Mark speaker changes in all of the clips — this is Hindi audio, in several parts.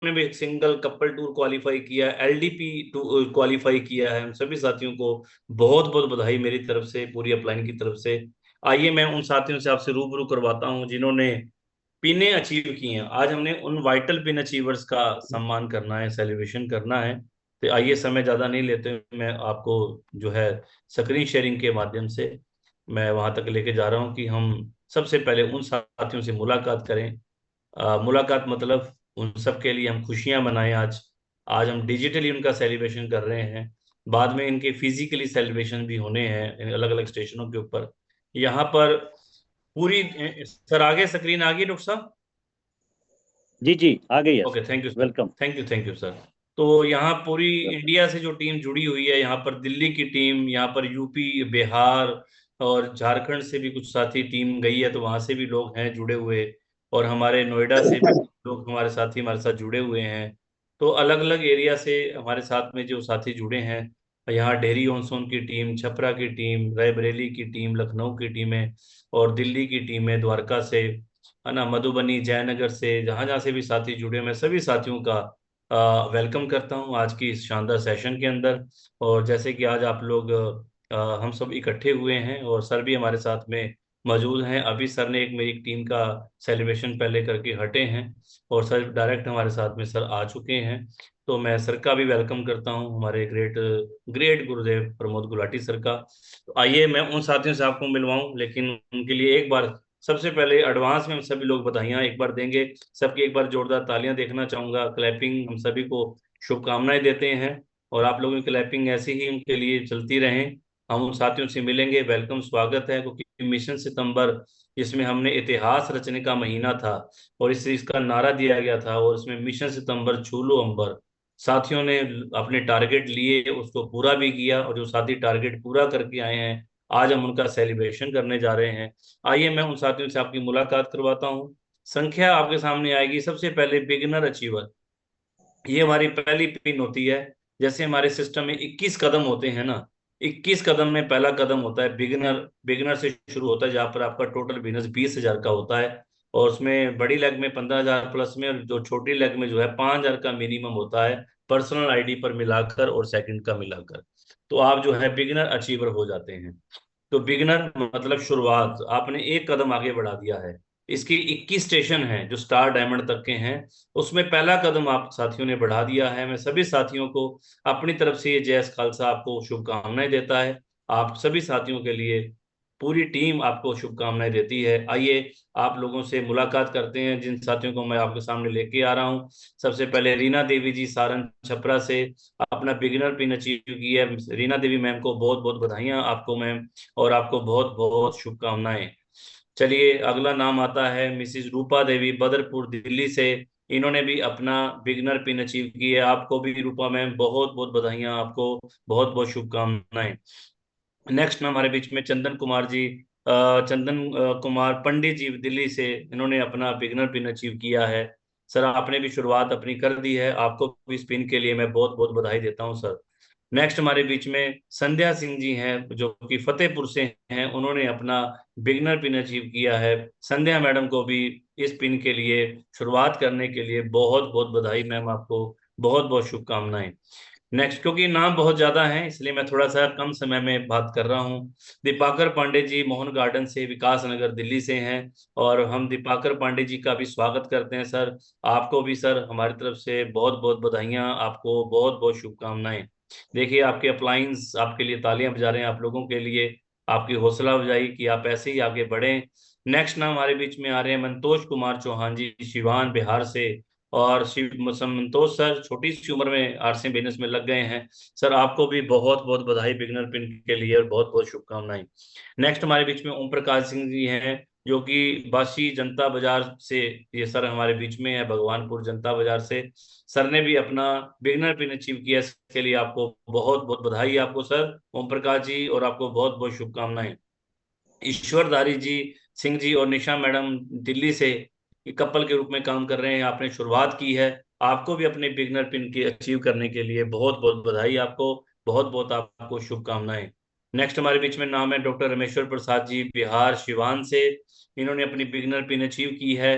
Speaker 1: जिन्होंने भी सिंगल कपल टूर क्वालिफाई किया, एलडीपी टूर क्वालिफाई किया है, उन सभी साथियों को बहुत बहुत बधाई मेरी तरफ से, पूरी अपलाइन की तरफ से। आइए मैं उन साथियों से आपसे रूबरू करवाता हूं जिन्होंने पिने अचीव की हैं। आज हमने उन वाइटल पिन अचीवर्स का सम्मान करना है, सेलिब्रेशन करना है। तो आइए समय ज्यादा नहीं लेते हुए मैं आपको जो है स्क्रीन शेयरिंग के माध्यम से मैं वहां तक लेके जा रहा हूं कि हम सबसे पहले उन साथियों से मुलाकात करें। मुलाकात मतलब उन सब के लिए हम खुशियां मनाएं। आज आज हम डिजिटली उनका सेलिब्रेशन कर रहे हैं, बाद में इनके फिजिकली सेलिब्रेशन भी होने हैं अलग अलग स्टेशनों के ऊपर। यहाँ पर पूरी सर आगे स्क्रीन आ गई डॉक्टर साहब?
Speaker 2: जी जी, आ गई है
Speaker 1: okay,
Speaker 2: sir.
Speaker 1: Thank you sir.
Speaker 2: Welcome.
Speaker 1: Thank you sir. तो यहाँ पूरी इंडिया से जो टीम जुड़ी हुई है, यहाँ पर दिल्ली की टीम, यहाँ पर यूपी, बिहार और झारखंड से भी कुछ साथी टीम गई है, तो वहां से भी लोग हैं जुड़े हुए। और हमारे नोएडा से भी लोग हमारे साथी हमारे साथ जुड़े हुए हैं। तो अलग अलग एरिया से हमारे साथ में जो साथी जुड़े हैं, यहाँ डेहरी ऑन सोन की टीम, छपरा की टीम, रायबरेली की टीम, लखनऊ की टीम है, और दिल्ली की टीम है द्वारका से, है ना, मधुबनी, जयनगर से, जहां जहां से भी साथी जुड़े, मैं सभी साथियों का वेलकम करता हूं आज की इस शानदार सेशन के अंदर। और जैसे कि आज आप लोग हम सब इकट्ठे हुए हैं और सर भी हमारे साथ में मौजूद हैं। अभी सर ने एक मेरी टीम का सेलिब्रेशन पहले करके हटे हैं और सर डायरेक्ट हमारे साथ में सर आ चुके हैं। तो मैं सर का भी वेलकम करता हूं, हमारे ग्रेट ग्रेट गुरुदेव प्रमोद गुलाटी सर का। तो आइए मैं उन साथियों से आपको मिलवाऊं, लेकिन उनके लिए एक बार सबसे पहले एडवांस में हम सभी लोग बधाइयां एक बार देंगे। सबकी एक बार जोरदार तालियां देखना चाहूंगा, क्लैपिंग हम सभी को शुभकामनाएं देते हैं। और आप लोगों की क्लैपिंग ऐसी ही उनके लिए चलती रहे। हम उन साथियों से मिलेंगे, वेलकम स्वागत है, क्योंकि मिशन सितंबर जिसमें हमने इतिहास रचने का महीना था और इस इसका नारा दिया गया था, और इसमें मिशन सितंबर छू लो अंबर। साथियों ने अपने टारगेट लिए, उसको पूरा भी किया, और जो साथी टारगेट पूरा करके आए हैं आज हम उनका सेलिब्रेशन करने जा रहे हैं। आइए मैं उन साथियों से आपकी मुलाकात करवाता हूँ। संख्या आपके सामने आएगी। सबसे पहले बिगिनर अचीवर, ये हमारी पहली पिन होती है। जैसे हमारे सिस्टम में 21 कदम होते हैं ना, 21 कदम में पहला कदम होता है बिगिनर। बिगिनर से शुरू होता है, जहाँ पर आपका टोटल बिजनेस 20,000 का होता है, और उसमें बड़ी लेग में 15,000 प्लस में, और जो छोटी लेग में जो है 5,000 का मिनिमम होता है, पर्सनल आईडी पर मिलाकर और सेकंड का मिलाकर। तो आप जो है बिगिनर अचीवर हो जाते हैं। तो बिगिनर मतलब शुरुआत, आपने एक कदम आगे बढ़ा दिया है। इसकी 21 स्टेशन हैं जो स्टार डायमंड तक के हैं, उसमें पहला कदम आप साथियों ने बढ़ा दिया है। मैं सभी साथियों को अपनी तरफ से ये जयस खालसा आपको शुभकामनाएं देता है। आप सभी साथियों के लिए पूरी टीम आपको शुभकामनाएं देती है। आइए आप लोगों से मुलाकात करते हैं, जिन साथियों को मैं आपके सामने लेके आ रहा हूँ। सबसे पहले रीना देवी जी सारन छपरा से अपना बिगिनर पिन अचीव की है। रीना देवी मैम को बहुत बहुत बधाइयां आपको मैम, और आपको बहुत बहुत शुभकामनाएं। चलिए अगला नाम आता है मिसिज रूपा देवी बदरपुर दिल्ली से। इन्होंने भी अपना बिगनर पिन अचीव की है। आपको भी रूपा मैम बहुत बहुत बधाइयां, आपको बहुत बहुत शुभकामनाएं। नेक्स्ट में हमारे बीच में चंदन कुमार जी, चंदन कुमार पंडित जी दिल्ली से, इन्होंने अपना बिगनर पिन अचीव किया है। सर आपने भी शुरुआत अपनी कर दी है, आपको भी इस पिन के लिए मैं बहुत बहुत बधाई देता हूं सर। नेक्स्ट हमारे बीच में संध्या सिंह जी हैं जो कि फतेहपुर से हैं, उन्होंने अपना बिगनर पिन अचीव किया है। संध्या मैडम को भी इस पिन के लिए शुरुआत करने के लिए बहुत बहुत बधाई मैम, आपको बहुत बहुत शुभकामनाएं। नेक्स्ट, क्योंकि नाम बहुत ज्यादा हैं इसलिए मैं थोड़ा सा कम समय में बात कर रहा हूँ। दीपाकर पांडे जी मोहन गार्डन से, विकास नगर दिल्ली से हैं, और हम दीपाकर पांडे जी का भी स्वागत करते हैं सर। आपको भी सर हमारी तरफ से बहुत बहुत बधाइयां, आपको बहुत बहुत शुभकामनाएं। देखिए आपके अप्लायंस आपके लिए तालियां बजा रहे हैं, आप लोगों के लिए आपकी हौसला अफजाई कि आप ऐसे ही आगे बढ़ें। नेक्स्ट नाम हमारे बीच में आ रहे हैं मंतोष कुमार चौहान जी, शिवान बिहार से। और शिव संतोष सर छोटी सी उम्र में आरसी बिजनेस में लग गए हैं। सर आपको भी बहुत बहुत बधाई बिगनर पिन के लिए, और बहुत बहुत शुभकामनाएं। नेक्स्ट हमारे बीच में ओम प्रकाश सिंह जी हैं जो कि बासी जनता बाजार से, ये सर हमारे बीच में है भगवानपुर जनता बाजार से। सर ने भी अपना बिगनर पिन अचीव किया, इसके लिए आपको बहुत बहुत बधाई आपको सर ओम प्रकाश जी, और आपको बहुत बहुत शुभकामनाएं। ईश्वरधारी जी सिंह जी और निशा मैडम दिल्ली से कपल के रूप में काम कर रहे हैं, आपने शुरुआत की है। आपको भी अपने बिगनर पिन की अचीव करने के लिए बहुत बहुत बधाई आपको, बहुत बहुत आपको शुभकामनाएं। नेक्स्ट हमारे बीच में नाम है डॉक्टर रमेश्वर प्रसाद जी बिहार शिवान से। इन्होंने अपनी बिगनर पिन अचीव की है।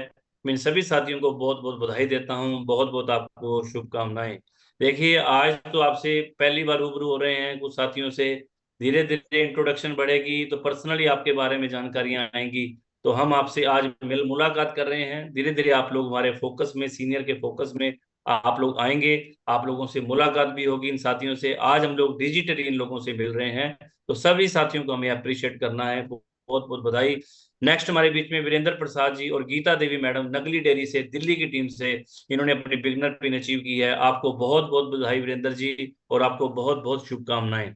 Speaker 1: मैं इन सभी साथियों को बहुत बहुत बधाई देता हूँ, बहुत बहुत आपको शुभकामनाएं। देखिए, आज तो आपसे पहली बार रूबरू हो रहे हैं कुछ साथियों से। धीरे धीरे इंट्रोडक्शन बढ़ेगी तो पर्सनली आपके बारे में जानकारियां आएंगी। तो हम आपसे आज मिल मुलाकात कर रहे हैं। धीरे धीरे आप लोग हमारे फोकस में, सीनियर के फोकस में आप लोग आएंगे। आप लोगों से मुलाकात भी होगी इन साथियों से। आज हम लोग डिजिटली इन लोगों से मिल रहे हैं, तो सभी साथियों को हमें अप्रिशिएट करना है। बहुत बहुत बधाई। नेक्स्ट हमारे बीच में वीरेंद्र प्रसाद जी और गीता देवी मैडम, नगली डेयरी से, दिल्ली की टीम से। इन्होंने अपनी बिगनर पिन अचीव की है। आपको बहुत बहुत बधाई वीरेंद्र जी, और आपको बहुत बहुत शुभकामनाएं।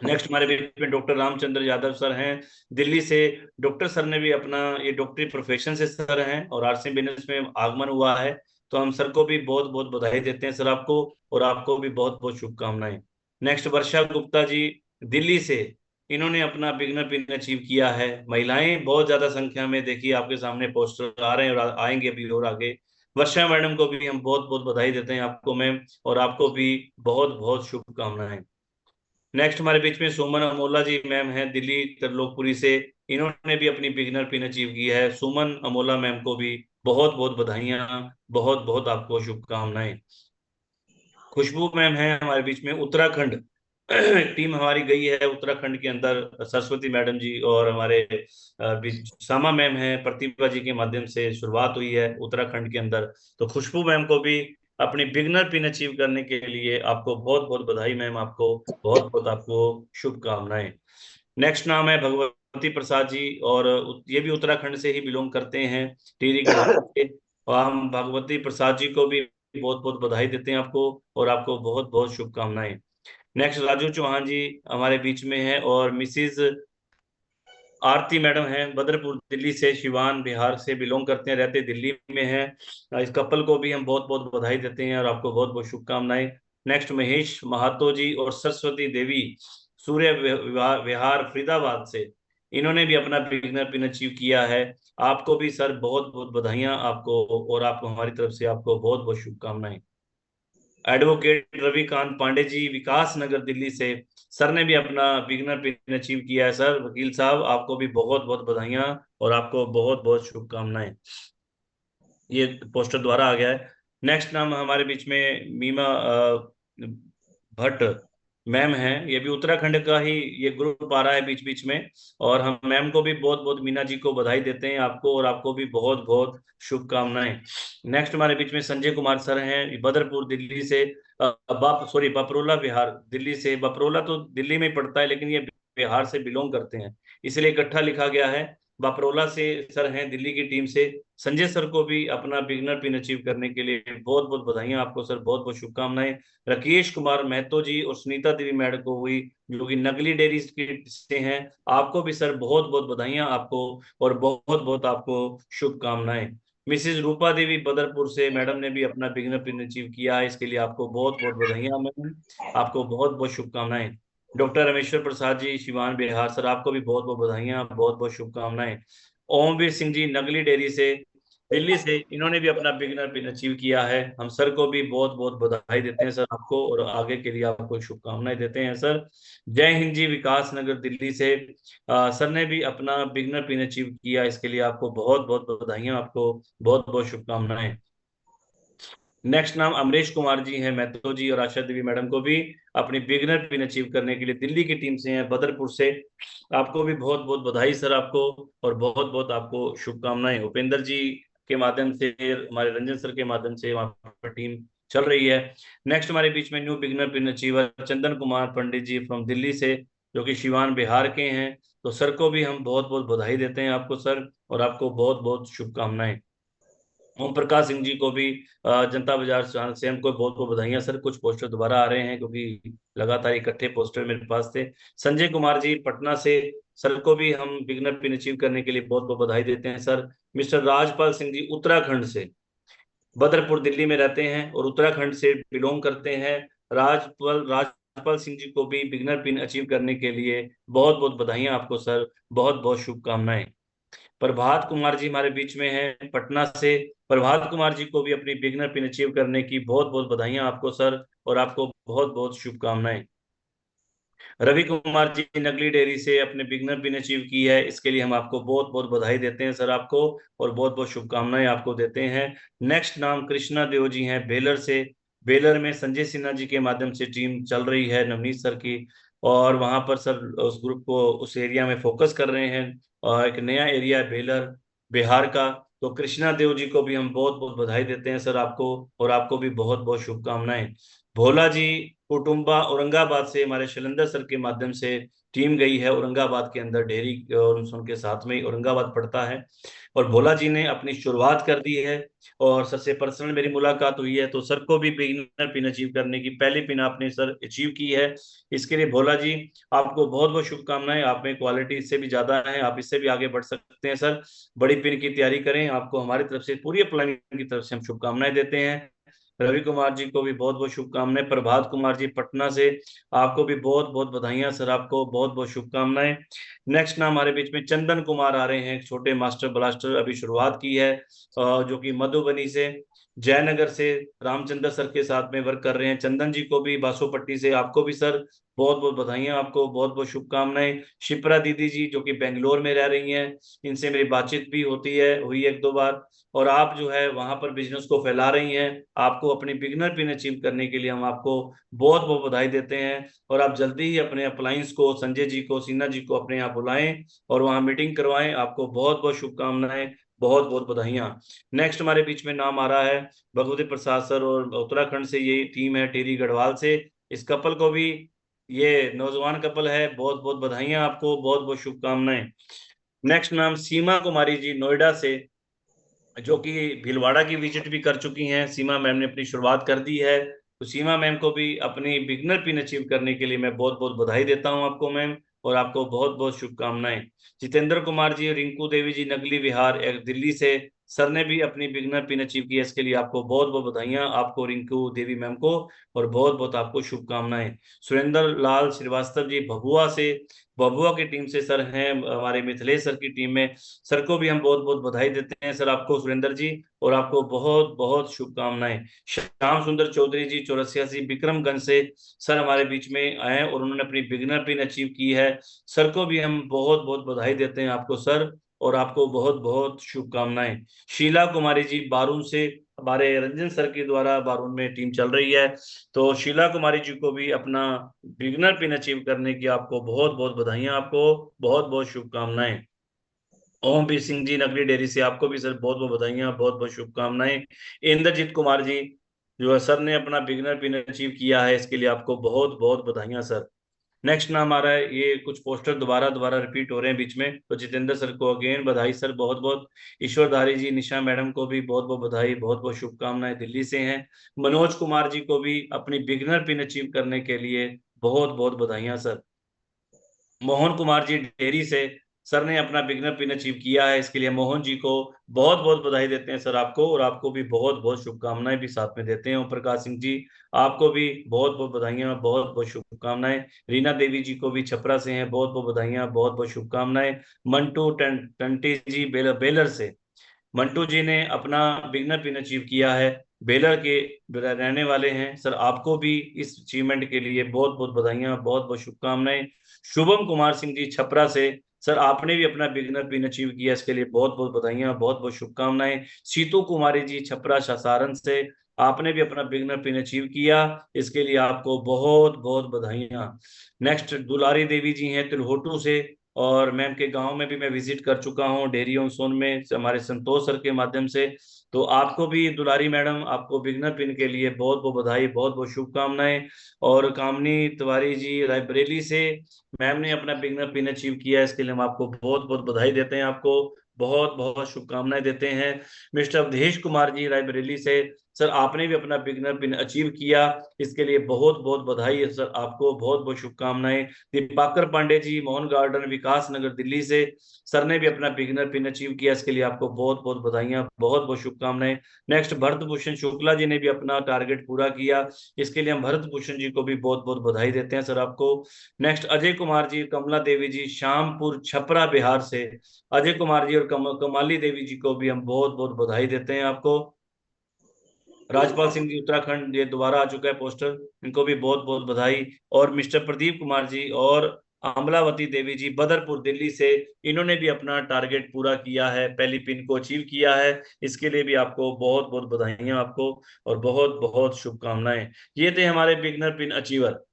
Speaker 1: नेक्स्ट हमारे बीच में डॉक्टर रामचंद्र यादव सर हैं, दिल्ली से। डॉक्टर सर ने भी अपना ये डॉक्टरी प्रोफेशन से सर हैं और आरसी बिजनेस में आगमन हुआ है। तो हम सर को भी बहुत बहुत बधाई देते हैं सर आपको, और आपको भी बहुत बहुत शुभकामनाएं। नेक्स्ट वर्षा गुप्ता जी, दिल्ली से। इन्होंने अपना बिगनर पिन अचीव किया है। महिलाएं बहुत ज्यादा संख्या में, देखिए आपके सामने पोस्टर आ रहे हैं और आएंगे भी और आगे। वर्षा मैडम को भी हम बहुत बहुत बधाई देते हैं आपको मैम, और आपको भी बहुत बहुत शुभकामनाएं। नेक्स्ट हमारे बीच में सुमन अमोला जी मैम हैं, दिल्ली त्रिलोकपुरी से। इन्होंने भी अपनी बिगनर पिन अचीव की है। सुमन अमोला मैम को भी बहुत बहुत बधाइयां, बहुत बहुत आपको शुभकामनाएं। खुशबू मैम है हमारे बीच में, उत्तराखंड। टीम हमारी गई है उत्तराखंड के अंदर। सरस्वती मैडम जी और हमारे सामा मैम है, प्रतिभा जी के माध्यम से शुरुआत हुई है उत्तराखंड के अंदर। तो खुशबू मैम को भी अपनी बिगनर पिन अचीव करने के लिए आपको बहुत बहुत बधाई मैम, आपको बहुत बहुत आपको शुभकामनाएं। नेक्स्ट नाम है भगवती प्रसाद जी, और ये भी उत्तराखंड से ही बिलोंग करते हैं, टिहरी गढ़वाल से। और हम भगवती प्रसाद जी को भी बहुत बहुत बधाई देते हैं आपको, और आपको बहुत बहुत शुभकामनाएं। नेक्स्ट राजू चौहान जी हमारे बीच में है, और मिसिज आरती मैडम हैं, बदरपुर दिल्ली से, शिवान बिहार से बिलोंग करते हैं, रहते दिल्ली में हैं। इस कपल को भी हम बहुत बहुत बधाई देते हैं और आपको बहुत बहुत शुभकामनाएं। नेक्स्ट महेश महातो जी और सरस्वती देवी, सूर्य विहार फरीदाबाद से। इन्होंने भी अपना बिगनर पिन अचीव किया है। आपको भी सर बहुत बहुत बधाइयां आपको, और आपको हमारी तरफ से आपको बहुत बहुत शुभकामनाएं। एडवोकेट रविकांत पांडे जी, विकास नगर दिल्ली से। सर ने भी अपना बिगनर पिन अचीव किया है। सर वकील साहब, आपको भी बहुत बहुत बधाइयां, और आपको बहुत बहुत शुभकामनाएं। ये पोस्टर द्वारा आ गया है। नेक्स्ट नाम हमारे बीच में मीमा भट्ट मैम हैं, ये भी उत्तराखंड का ही ये ग्रुप आ रहा है बीच बीच में। और हम मैम को भी बहुत बहुत, मीना जी को बधाई देते हैं आपको, और आपको भी बहुत बहुत शुभकामनाएं। नेक्स्ट हमारे बीच में संजय कुमार सर हैं, बदरपुर दिल्ली से। बपरोला बिहार दिल्ली से। बपरोला तो दिल्ली में ही पड़ता है, लेकिन ये बिहार से बिलोंग करते हैं, इसलिए इकट्ठा लिखा गया है। बपरोला से सर हैं, दिल्ली की टीम से। संजय सर को भी अपना बिगनर पिन अचीव करने के लिए बहुत बहुत बधाइयां आपको सर, बहुत बहुत शुभकामनाएं। राकेश कुमार महतो जी और सुनीता देवी मैडम को हुई, जो कि नगली डेयरी से हैं। आपको भी सर बहुत बहुत बधाइयां आपको, और बहुत बहुत आपको शुभकामनाएं। मिसिज रूपा देवी बदरपुर से, मैडम ने भी अपना बिगनर पिन अचीव किया है, इसके लिए आपको बहुत बहुत बधाइयां मैम, आपको बहुत बहुत शुभकामनाएं। डॉक्टर रमेश्वर प्रसाद जी शिवान बिहार, सर आपको भी बहुत बहुत बधाइयां, बहुत बहुत शुभकामनाएं। ओमवीर सिंह जी नगली डेयरी से, दिल्ली से। इन्होंने भी अपना बिगनर पिन अचीव किया है। हम सर को भी बहुत बहुत बधाई देते हैं सर आपको, और आगे के लिए आपको शुभकामनाएं देते हैं सर। जय हिंद जी, विकास नगर दिल्ली से। सर ने भी अपना बिगनर पिन अचीव किया, इसके लिए आपको बहुत बहुत बधाइयां, आपको बहुत बहुत शुभकामनाएं। नेक्स्ट नाम अमरीश कुमार जी हैं, मैथो जी और आशा देवी मैडम को भी अपनी बिगनर पिन अचीव करने के लिए दिल्ली की टीम से हैं, बदरपुर से। आपको भी बहुत बहुत बधाई सर आपको, और बहुत बहुत आपको शुभकामनाएं। उपेंद्र जी के माध्यम से, हमारे रंजन सर के माध्यम से वहाँ पर टीम चल रही है। नेक्स्ट हमारे बीच में new beginner pin achiever Chandan Kumar Pandit ji from Delhi से, जो कि शिवान बिहार के हैं। तो सर को भी हम बहुत बहुत बधाई देते हैं आपको सर, और आपको बहुत बहुत शुभकामनाएं। ओम प्रकाश सिंह जी को भी जनता बाजार से हमको बहुत बहुत बधाइयां सर। कुछ पोस्टर दोबारा आ रहे हैं, क्योंकि लगातार इकट्ठे पोस्टर मेरे पास थे। संजय कुमार जी पटना से, सर को भी हम बिगनर पिन अचीव करने के लिए बहुत बहुत बधाई देते हैं सर। मिस्टर राजपाल सिंह जी उत्तराखंड से, बदरपुर दिल्ली में रहते हैं और उत्तराखंड से बिलोंग करते हैं। राजपाल सिंह जी को भी बिगनर पिन अचीव करने के लिए बहुत बहुत बधाइयां आपको सर, बहुत बहुत शुभकामनाएं। प्रभात कुमार जी हमारे बीच में हैं, पटना से। प्रभात कुमार जी को भी अपनी बिगनर पिन अचीव करने की बहुत बहुत बधाइयां आपको सर, और आपको बहुत बहुत शुभकामनाएं। रवि कुमार जी नगली डेयरी से अपने बिगनर पिन अचीव की है, इसके लिए हम आपको बहुत बहुत बधाई देते हैं सर आपको, और बहुत बहुत शुभकामनाएं आपको देते हैं। नेक्स्ट नाम कृष्णा देव जी हैं बेलर से। बेलर में संजय सिन्हा जी के माध्यम से टीम चल रही है नवनीत सर की, और वहां पर सर उस ग्रुप को उस एरिया में फोकस कर रहे हैं। और एक नया एरिया है बेलर बिहार का। तो कृष्णा देव जी को भी हम बहुत बहुत बधाई देते हैं सर आपको, और आपको भी बहुत बहुत शुभकामनाएं। भोला जी कुटुंबा औरंगाबाद से हमारे शैलेंद्र सर के माध्यम से टीम गई है औरंगाबाद के अंदर डेयरी, और उनके साथ में ही औरंगाबाद पड़ता है। और भोला जी ने अपनी शुरुआत कर दी है, और सर से पर्सनल मेरी मुलाकात हुई है, तो सर को भी बिगिनर पिन अचीव करने की पहली पिन आपने सर अचीव की है। इसके लिए भोला जी आपको बहुत बहुत शुभकामनाएं। आप में क्वालिटी इससे भी ज्यादा है, आप इससे भी आगे बढ़ सकते हैं सर। बड़ी पिन की तैयारी करें, आपको हमारी तरफ से पूरी प्लानिंग की तरफ से हम शुभकामनाएं देते हैं। रवि कुमार जी को भी बहुत बहुत शुभकामनाएं। प्रभात कुमार जी पटना से, आपको भी बहुत बहुत बधाइयां सर, आपको बहुत बहुत शुभकामनाएं। नेक्स्ट नाम हमारे बीच में चंदन कुमार आ रहे हैं, एक छोटे मास्टर ब्लास्टर, अभी शुरुआत की है, जो कि मधुबनी से, जयनगर से रामचंद्र सर के साथ में वर्क कर रहे हैं। चंदन जी को भी बासोपट्टी से, आपको भी सर बहुत बहुत बधाइयां, आपको बहुत बहुत शुभकामनाएं। शिप्रा दीदी जी जो कि बेंगलोर में रह रही हैं, इनसे मेरी बातचीत भी होती है, हुई एक दो बार, और आप जो है वहां पर बिजनेस को फैला रही हैं। आपको अपनी बिगनर पिन अचीव करने के लिए हम आपको बहुत बहुत बधाई देते हैं। और आप जल्दी ही अपने अप्लायंस को, संजय जी को, सिन्हा जी को अपने यहाँ बुलाएं और वहां मीटिंग करवाएं। आपको बहुत बहुत शुभकामनाएं, बहुत बहुत बधाइयां। नेक्स्ट हमारे बीच में नाम आ रहा है भगवती प्रसाद सर, और उत्तराखंड से ये टीम है टेरी गढ़वाल से। इस कपल को भी, ये नौजवान कपल है, बहुत बहुत बधाइयां आपको, बहुत बहुत शुभकामनाएं। नेक्स्ट नाम सीमा कुमारी जी नोएडा से, जो कि भीलवाड़ा की विजिट भी कर चुकी हैं। सीमा मैम ने अपनी शुरुआत कर दी है, तो सीमा मैम को भी अपनी बिगनर पिन अचीव करने के लिए मैं बहुत बहुत बधाई देता हूं आपको मैम, और आपको बहुत बहुत शुभकामनाएं। जितेंद्र कुमार जी रिंकू देवी जी नगली विहार दिल्ली से, सर ने भी अपनी बिगनर पिन अचीव की है, इसके लिए आपको बहुत बहुत बधाइयां, आपको रिंकू देवी मैम को, और बहुत बहुत आपको शुभकामनाएं। सुरेंद्र लाल श्रीवास्तव जी भभुआ से, भभुआ की टीम से सर हैं हमारे मिथिलेश सर की टीम में। सर को भी हम बहुत बहुत बधाई देते हैं सर आपको सुरेंद्र जी, और आपको बहुत बहुत शुभकामनाएं। श्याम सुंदर चौधरी जी चौरसिया से विक्रमगंज से, सर हमारे बीच में आए और उन्होंने अपनी बिगनर पिन अचीव की है। सर को भी हम बहुत बहुत बधाई देते हैं आपको सर, और आपको बहुत बहुत शुभकामनाएं। शीला कुमारी जी बारून से, हमारे रंजन सर के द्वारा बारून में टीम चल रही है, तो शीला कुमारी जी को भी अपना बिगनर पिन अचीव करने की आपको बहुत बहुत बधाइयां, आपको बहुत बहुत शुभकामनाएं। ओमवीर सिंह जी नगरी डेयरी से, आपको भी सर बहुत बहुत बधाइयां, बहुत बहुत शुभकामनाएं। इंद्रजीत कुमार जी जो है सर ने अपना बिगनर पिन अचीव किया है, इसके लिए आपको बहुत बहुत बधाइयां सर। नेक्स्ट नाम आ रहा है, ये कुछ पोस्टर दोबारा दोबारा रिपीट हो रहे हैं बीच में, तो जितेंद्र सर को अगेन बधाई सर, बहुत बहुत। ईश्वरधारी जी निशा मैडम को भी बहुत बहुत बधाई, बहुत बहुत शुभकामनाएं, दिल्ली से हैं। मनोज कुमार जी को भी अपनी बिगनर पिन अचीव करने के लिए बहुत बहुत बधाइयां सर। मोहन कुमार जी डेयरी से, सर ने अपना बिगनर पिन अचीव किया है, इसके लिए मोहन जी को बहुत बहुत बधाई देते हैं सर आपको, और आपको भी बहुत बहुत शुभकामनाएं भी साथ में देते हैं। ओम प्रकाश सिंह जी, आपको भी बहुत बहुत बधाइयां, बहुत बहुत शुभकामनाएं। रीना देवी जी को भी छपरा से हैं, बहुत बहुत बधाइयां, बहुत बहुत शुभकामनाएं। मंटू टंटी जी बेलर से, मंटू जी ने अपना बिगनर पिन अचीव किया है, बेलर के रहने वाले हैं सर, आपको भी इस अचीवमेंट के लिए बहुत बहुत बधाइयां, बहुत बहुत शुभकामनाएं। शुभम कुमार सिंह जी छपरा से, सर आपने भी अपना बिगनर पिन अचीव किया, इसके लिए बहुत बहुत बधाइयां, बहुत बहुत शुभकामनाएं। सीतू कुमारी जी छपरा सासारन से, आपने भी अपना बिगनर पिन अचीव किया, इसके लिए आपको बहुत बहुत बधाइयां। नेक्स्ट दुलारी देवी जी हैं तिलहोटू से, और मैम के गांव में भी मैं विजिट कर चुका हूँ, डेयरी ऑन सोन में हमारे संतोष सर के माध्यम से। तो आपको भी दुलारी मैडम, आपको बिगनर पिन के लिए बहुत बहुत बधाई, बहुत बहुत शुभकामनाएं। और कामनी तिवारी जी रायबरेली से, मैम ने अपना बिगनर पिन अचीव किया, इसके लिए हम आपको बहुत बहुत बधाई देते हैं, आपको बहुत बहुत शुभकामनाएं देते हैं। मिस्टर अवधेश कुमार जी रायबरेली से, सर आपने भी अपना बिगनर पिन अचीव किया, इसके लिए बहुत बहुत बधाई है सर, आपको बहुत बहुत शुभकामनाएं। दीपाकर पांडे जी मोहन गार्डन विकास नगर दिल्ली से, सर ने भी अपना बिगनर पिन अचीव किया, इसके लिए आपको बहुत बहुत बधाइयां, बहुत बहुत शुभकामनाएं। नेक्स्ट भरत भूषण शुक्ला जी ने भी अपना टारगेट पूरा किया, इसके लिए हम भरत भूषण जी को भी बहुत बहुत बधाई देते हैं सर आपको। नेक्स्ट अजय कुमार जी कमला देवी जी श्यामपुर छपरा बिहार से, अजय कुमार जी और कमाली देवी जी को भी हम बहुत बहुत बधाई देते हैं आपको। राजपाल सिंह जी उत्तराखंड, ये दोबारा आ चुका है पोस्टर, इनको भी बहुत बहुत बधाई। और मिस्टर प्रदीप कुमार जी और अमलावती देवी जी बदरपुर दिल्ली से, इन्होंने भी अपना टारगेट पूरा किया है, पहली पिन को अचीव किया है। इसके लिए भी आपको बहुत बहुत बधाइयां आपको, और बहुत बहुत शुभकामनाएं। ये थे हमारे बिगनर पिन अचीवर।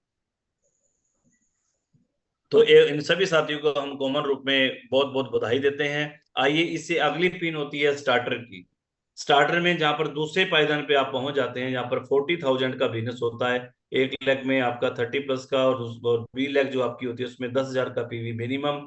Speaker 1: तो इन सभी साथियों को हम कॉमन रूप में बहुत बहुत बधाई देते हैं। आइए, इससे अगली पिन होती है स्टार्टर की। स्टार्टर में जहां पर दूसरे पायदान पे आप पहुंच जाते हैं, यहाँ पर 40,000 का बिजनेस होता है। एक लेग में आपका 30+ का, और बी लेग जो आपकी होती है उसमें 10,000 का पीवी मिनिमम,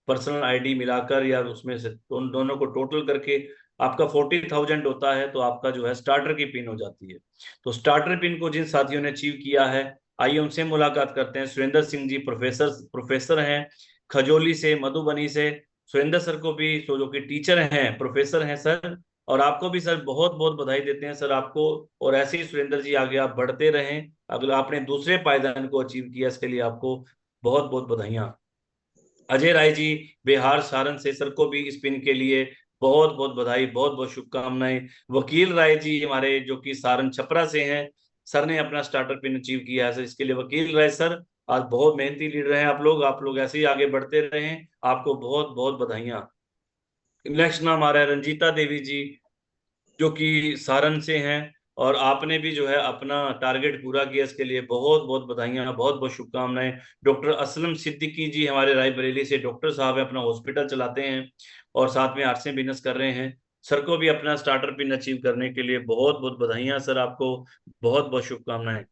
Speaker 1: पर्सनल आईडी मिलाकर या उसमें से दोनों को टोटल करके आपका 40,000 होता है। तो आपका जो है स्टार्टर की पिन हो जाती है। तो स्टार्टर पिन को जिन साथियों ने अचीव किया है, आइए उनसे मुलाकात करते हैं। सुरेंद्र सिंह जी प्रोफेसर प्रोफेसर हैं खजोली से, मधुबनी से। सुरेंद्र सर को भी, तो जो कि टीचर हैं, प्रोफेसर हैं सर। और आपको भी सर बहुत बहुत बधाई देते हैं सर आपको। और ऐसे ही सुरेंद्र जी आगे आप बढ़ते रहें। अगर आपने दूसरे पायदान को अचीव किया, इसके लिए आपको बहुत बहुत बधाइयां। अजय राय जी बिहार सारण से, सर को भी स्पिन के लिए बहुत बहुत बधाई, बहुत बहुत शुभकामनाएं। वकील राय जी हमारे, जो कि सारण छपरा से हैं, सर ने अपना स्टार्टर पिन अचीव किया है सर, इसके लिए वकील राय सर, आज बहुत मेहनती लीडर हैं आप लोग ऐसे ही आगे बढ़ते रहें, आपको बहुत बहुत बधाइयां। नेक्स्ट नाम आ रहा है रंजीता देवी जी, जो कि सारण से हैं। और आपने भी जो है अपना टारगेट पूरा किया, इसके लिए बहुत बहुत बधाइयां, बहुत बहुत शुभकामनाएं। डॉक्टर असलम सिद्दीकी जी हमारे रायबरेली से, डॉक्टर साहब है, अपना हॉस्पिटल चलाते हैं और साथ में आर्ट्स में बिजनेस कर रहे हैं। सर को भी अपना स्टार्टर पिन अचीव करने के लिए बहुत बहुत बधाइयां सर आपको, बहुत बहुत शुभकामनाएं।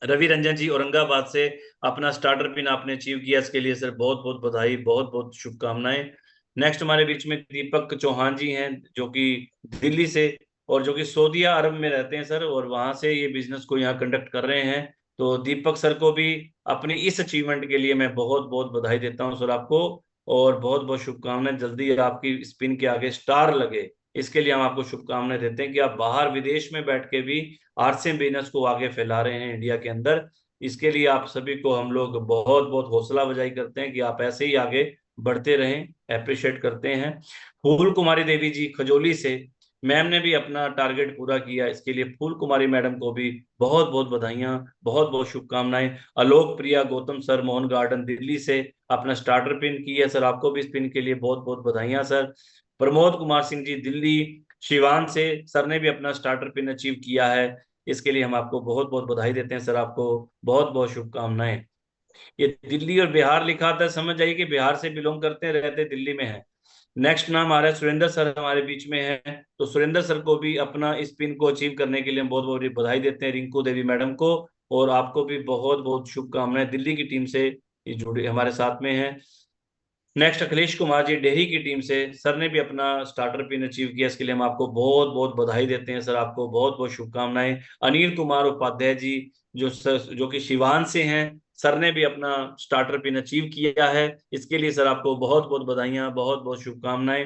Speaker 1: रवि रंजन जी औरंगाबाद से, अपना स्टार्टर पिन आपने अचीव किया, इसके लिए सर बहुत बहुत बधाई, बहुत बहुत शुभकामनाएं। नेक्स्ट हमारे बीच में दीपक चौहान जी हैं, जो कि दिल्ली से, और जो कि सऊदी अरब में रहते हैं सर, और वहां से ये बिजनेस को यहाँ कंडक्ट कर रहे हैं। तो दीपक सर को भी अपनी इस अचीवमेंट के लिए मैं बहुत बहुत बधाई देता हूँ सर आपको, और बहुत बहुत शुभकामनाएं। जल्दी आपकी स्पिन के आगे स्टार लगे, इसके लिए हम आपको शुभकामनाएं देते हैं कि आप बाहर विदेश में बैठ के भी आरसीएम बिजनेस को आगे फैला रहे हैं इंडिया के अंदर। इसके लिए आप सभी को हम लोग बहुत बहुत हौसला अफजाई करते हैं कि आप ऐसे ही आगे बढ़ते रहें, अप्रिशिएट करते हैं। फूल कुमारी देवी जी खजोली से, मैम ने भी अपना टारगेट पूरा किया, इसके लिए फूल कुमारी मैडम को भी बहुत बहुत बधाइयां, बहुत बहुत शुभकामनाएं। आलोक प्रिया गौतम सर मोहन गार्डन दिल्ली से, अपना स्टार्टर पिन किया सर, आपको भी इस पिन के लिए बहुत बहुत बधाइयां सर। प्रमोद कुमार सिंह जी दिल्ली शिवान से, सर ने भी अपना स्टार्टर पिन अचीव किया है, इसके लिए हम आपको बहुत बहुत बधाई देते हैं सर, आपको बहुत बहुत शुभकामनाएं। ये दिल्ली और बिहार लिखा था, समझ जाइए कि बिहार से बिलोंग करते हैं, रहते दिल्ली में है। नेक्स्ट नाम आ रहा है सुरेंद्र सर हमारे बीच में है। तो सुरेंद्र सर को भी अपना इस पिन को अचीव करने के लिए हम बहुत बहुत बधाई देते हैं, रिंकू देवी मैडम को। और आपको भी बहुत बहुत शुभकामनाएं, दिल्ली की टीम से ये जुड़े हमारे साथ में है। नेक्स्ट अखिलेश कुमार जी डेहरी की टीम से, सर ने भी अपना स्टार्टर पिन अचीव किया, इसके लिए हम आपको बहुत बहुत बधाई देते हैं सर, आपको बहुत बहुत शुभकामनाएं। अनिल कुमार उपाध्याय जी, जो कि शिवान से हैं, सर ने भी अपना स्टार्टर पिन अचीव किया है, इसके लिए सर आपको बहुत बहुत बधाइयां, बहुत बहुत शुभकामनाएं।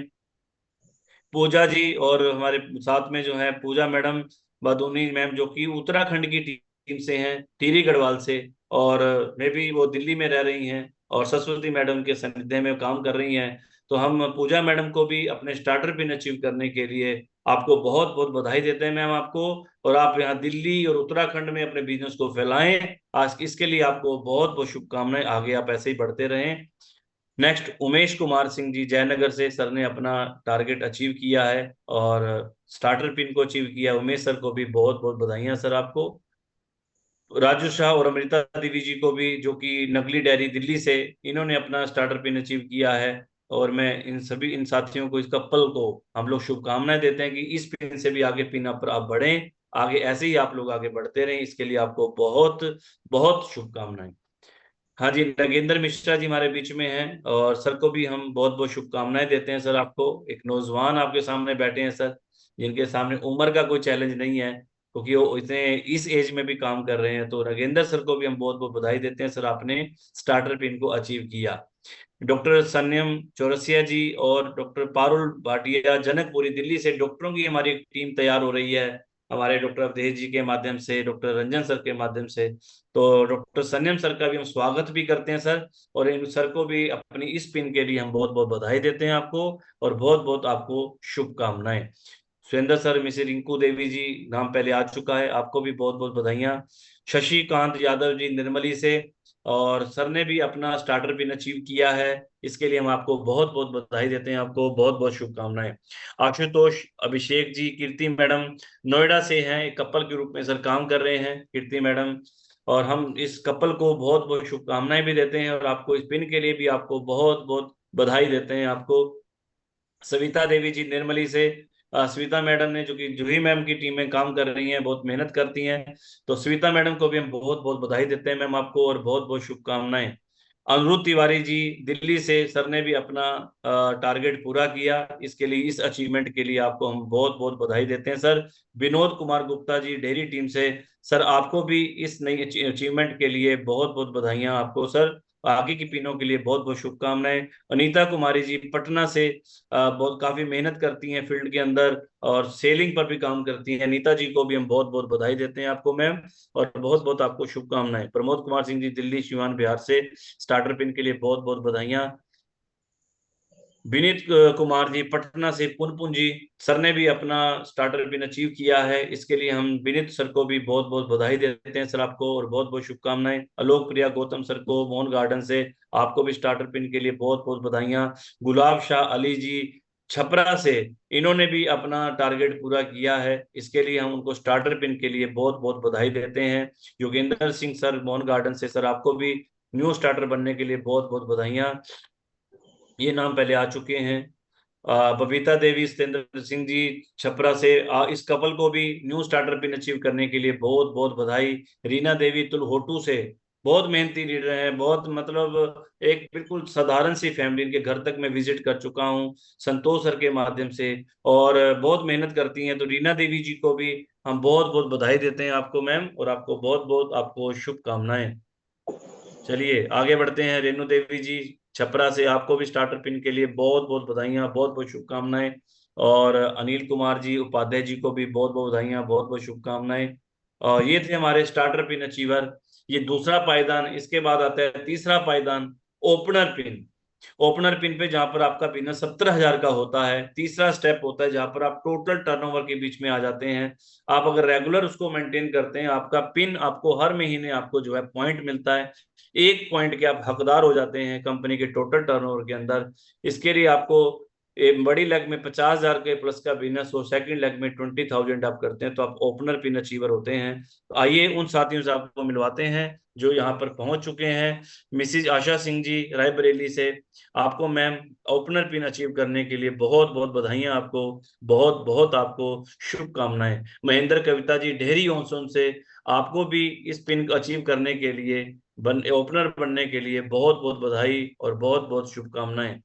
Speaker 1: पूजा जी और हमारे साथ में जो है पूजा मैडम बादूनी मैम, जो कि उत्तराखंड की टीम से हैं, टिहरी गढ़वाल से। और मे भी वो दिल्ली में रह रही हैं और सरस्वती मैडम के सानिध्य में काम कर रही हैं। तो हम पूजा मैडम को भी अपने स्टार्टर पिन अचीव करने के लिए आपको बहुत बहुत बधाई देते हैं मैम आपको। और आप यहाँ दिल्ली और उत्तराखंड में अपने बिजनेस को फैलाएं, आज इसके लिए आपको बहुत बहुत शुभकामनाएं, आगे आप ऐसे ही बढ़ते रहें। नेक्स्ट उमेश कुमार सिंह जी जयनगर से, सर ने अपना टारगेट अचीव किया है और स्टार्टर पिन को अचीव किया। उमेश सर को भी बहुत बहुत बधाइयां सर आपको। राजू शाह और अमृता देवी जी को भी, जो कि नकली डायरी दिल्ली से, इन्होंने अपना स्टार्टर पिन अचीव किया है। और मैं इन सभी इन साथियों को, इस कपल को हम लोग शुभकामनाएं देते हैं कि इस पिन से भी आगे पिन अप आप बढ़ें, आगे ऐसे ही आप लोग आगे बढ़ते रहें, इसके लिए आपको बहुत बहुत शुभकामनाएं। हाँ जी, नगेंद्र मिश्रा जी हमारे बीच में हैं, और सर को भी हम बहुत बहुत शुभकामनाएं देते हैं सर आपको। एक नौजवान आपके सामने बैठे हैं सर, जिनके सामने उम्र का कोई चैलेंज नहीं है, क्योंकि वो इतने इस एज में भी काम कर रहे हैं। तो नगेंद्र सर को भी हम बहुत बहुत बधाई देते हैं सर, आपने स्टार्टर पिन को अचीव किया। डॉक्टर सन्यम चौरसिया जी और डॉक्टर पारुल भाटिया जनकपुरी दिल्ली से, डॉक्टरों की हमारी टीम तैयार हो रही है, हमारे डॉक्टर अवधेश जी के माध्यम से, डॉक्टर रंजन सर के माध्यम से। तो डॉक्टर सन्यम सर का भी हम स्वागत भी करते हैं सर, और इन सर को भी अपनी इस पिन के लिए हम बहुत बहुत बधाई देते हैं आपको, और बहुत बहुत आपको शुभकामनाएं। सुरेंद्र सर, मिसेस रिंकू देवी जी, नाम पहले आ चुका है, आपको भी बहुत बहुत बधाइयाँ। शशिकांत यादव जी निर्मली से, और सर ने भी अपना स्टार्टर पिन अचीव किया है, इसके लिए हम आपको बहुत बहुत बधाई देते हैं, आपको बहुत बहुत शुभकामनाएं। आशुतोष अभिषेक जी, कीर्ति मैडम नोएडा से हैं, एक कपल के रूप में सर काम कर रहे हैं कीर्ति मैडम, और हम इस कपल को बहुत बहुत शुभकामनाएं भी देते हैं, और आपको इस पिन के लिए भी आपको बहुत बहुत बधाई देते हैं आपको। सविता देवी जी निर्मली से, सविता मैडम ने, जो कि जूही मैम की टीम में काम कर रही हैं, बहुत मेहनत करती हैं, तो सविता मैडम को भी हम बहुत बहुत बधाई देते हैं मैम आपको, और बहुत बहुत शुभकामनाएं। अनिरुद्ध तिवारी जी दिल्ली से, सर ने भी अपना टारगेट पूरा किया, इसके लिए, इस अचीवमेंट के लिए आपको हम बहुत बहुत बधाई देते हैं sir. Vinod Kumar Gupta ji dairy team से, सर आपको भी इस नई अचीवमेंट के लिए बहुत बहुत बधाइयां आपको सर, आगे की पिनों के लिए बहुत बहुत शुभकामनाएं। अनीता कुमारी जी पटना से, बहुत काफी मेहनत करती हैं फील्ड के अंदर, और सेलिंग पर भी काम करती हैं, अनीता जी को भी हम बहुत बहुत बधाई देते हैं आपको मैम, और बहुत बहुत आपको शुभकामनाएं। प्रमोद कुमार सिंह जी दिल्ली सिवान बिहार से, स्टार्टर पिन के लिए बहुत बहुत बधाइयां। विनीत कुमार जी पटना से, पुनपुन जी, सर ने भी अपना स्टार्टर पिन अचीव किया है, इसके लिए हम विनीत सर को भी बहुत बहुत बधाई देते हैं सर आपको, और बहुत बहुत शुभकामनाएं। आलोक प्रिया गौतम सर को मोहन गार्डन से, आपको भी स्टार्टर पिन के लिए बहुत बहुत बधाइयां। गुलाब शाह अली जी छपरा से, इन्होंने भी अपना टारगेट पूरा किया है, इसके लिए हम उनको स्टार्टर पिन के लिए बहुत बहुत बधाई देते हैं। योगेंद्र सिंह सर मोहन गार्डन से, सर आपको भी न्यू स्टार्टर बनने के लिए बहुत बहुत बधाइयां, ये नाम पहले आ चुके हैं। बबीता देवी सत्येंद्र सिंह जी छपरा से, इस कपल को भी न्यू स्टार्टर पिन अचीव करने के लिए बहुत बहुत बधाई। रीना देवी तुलहोटू से, बहुत मेहनती लीडर हैं, बहुत मतलब एक बिल्कुल साधारण सी फैमिली, इनके घर तक मैं विजिट कर चुका हूँ संतोष सर के माध्यम से, और बहुत मेहनत करती हैं, तो रीना देवी जी को भी हम बहुत बहुत बधाई देते हैं आपको मैम, और आपको बहुत बहुत आपको शुभकामनाएं। चलिए आगे बढ़ते हैं। रेणु देवी जी छपरा से, आपको भी स्टार्टर पिन के लिए बहुत बहुत बधाइयां, बहुत बहुत शुभकामनाएं। और अनिल कुमार जी उपाध्याय जी को भी बहुत बहुत बधाइयां, बहुत बहुत शुभकामनाएं। और ये थे हमारे स्टार्टर पिन अचीवर, ये दूसरा पायदान। इसके बाद आता है तीसरा पायदान, ओपनर पिन। ओपनर पिन पे जहां पर आपका पिन 17,000 का होता है, तीसरा स्टेप होता है जहां पर आप टोटल टर्नओवर के बीच में आ जाते हैं। आप अगर रेगुलर उसको मेंटेन करते हैं, आपका पिन, आपको हर महीने आपको जो है पॉइंट मिलता है, 1 पॉइंट के आप हकदार हो जाते हैं कंपनी के टोटल टर्नओवर के अंदर। इसके लिए आपको एक बड़ी लेग में 50,000 के प्लस का बिजनेस हो, सेकंड लेग में 20,000 आप करते हैं, तो आप ओपनर पिन अचीवर होते हैं। तो आइए उन साथियों से आपको मिलवाते हैं जो यहाँ पर पहुंच चुके हैं। मिसिज आशा सिंह जी रायबरेली से, आपको मैम ओपनर पिन अचीव करने के लिए बहुत बहुत बधाइयां आपको, बहुत बहुत आपको शुभकामनाएं। महेंद्र कविता जी डेहरी ऑनसोन से, आपको भी इस पिन अचीव करने के लिए, ओपनर बनने के लिए बहुत बहुत बधाई और बहुत बहुत शुभकामनाएं।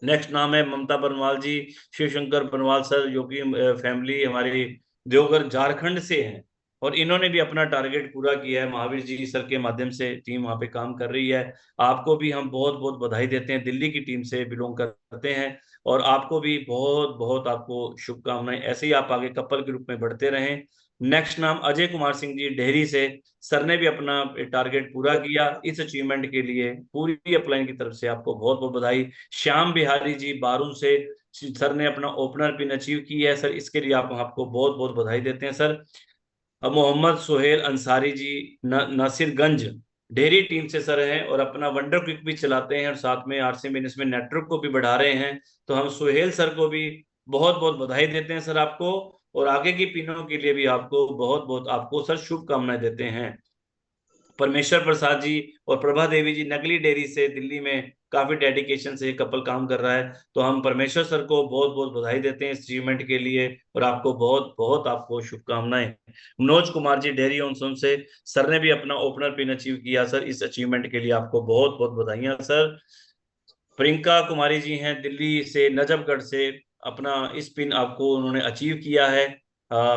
Speaker 1: नेक्स्ट नाम है ममता बनवाल जी, शिव शंकर बनवाल सर, जो कि फैमिली हमारी देवघर झारखंड से है, और इन्होंने भी अपना टारगेट पूरा किया है, महावीर जी सर के माध्यम से टीम वहां पे काम कर रही है। आपको भी हम बहुत बहुत बधाई देते हैं, दिल्ली की टीम से बिलोंग करते हैं, और आपको भी बहुत बहुत आपको शुभकामनाएं, ऐसे ही आप आगे कपल के रूप में बढ़ते रहें। नेक्स्ट नाम अजय कुमार सिंह जी डेहरी से, सर ने भी अपना टारगेट पूरा किया, इस अचीवमेंट के लिए पूरी अपलाइन की तरफ से आपको बहुत बहुत बधाई। श्याम बिहारी जी बारून से, सर ने अपना ओपनर पिन अचीव की है सर, इसके लिए आप आपको बहुत बहुत बधाई देते हैं सर। अब मोहम्मद सुहेल अंसारी जी नासिरगंज डेयरी टीम से सर हैं, और अपना वंडर क्विक भी चलाते हैं, और साथ में आरसी बिजनेस में नेटवर्क को भी बढ़ा रहे हैं, तो हम सुहेल सर को भी बहुत बहुत बधाई देते हैं सर आपको, और आगे की पिनों के लिए भी आपको बहुत बहुत आपको सर शुभकामनाएं देते हैं। परमेश्वर प्रसाद जी और प्रभा देवी जी नकली डेयरी से, दिल्ली में काफी डेडिकेशन से कपल काम कर रहा है, तो हम परमेश्वर सर को बहुत बहुत बधाई देते हैं इस अचीवमेंट के लिए, और आपको बहुत बहुत आपको शुभकामनाएं। मनोज कुमार जी डेयरी ऑनसोन से, सर ने भी अपना ओपनर पिन अचीव किया सर, इस अचीवमेंट के लिए आपको बहुत बहुत बधाइयां सर। प्रियंका कुमारी जी हैं दिल्ली से नजफगढ़ से, अपना इस पिन आपको उन्होंने अचीव किया है।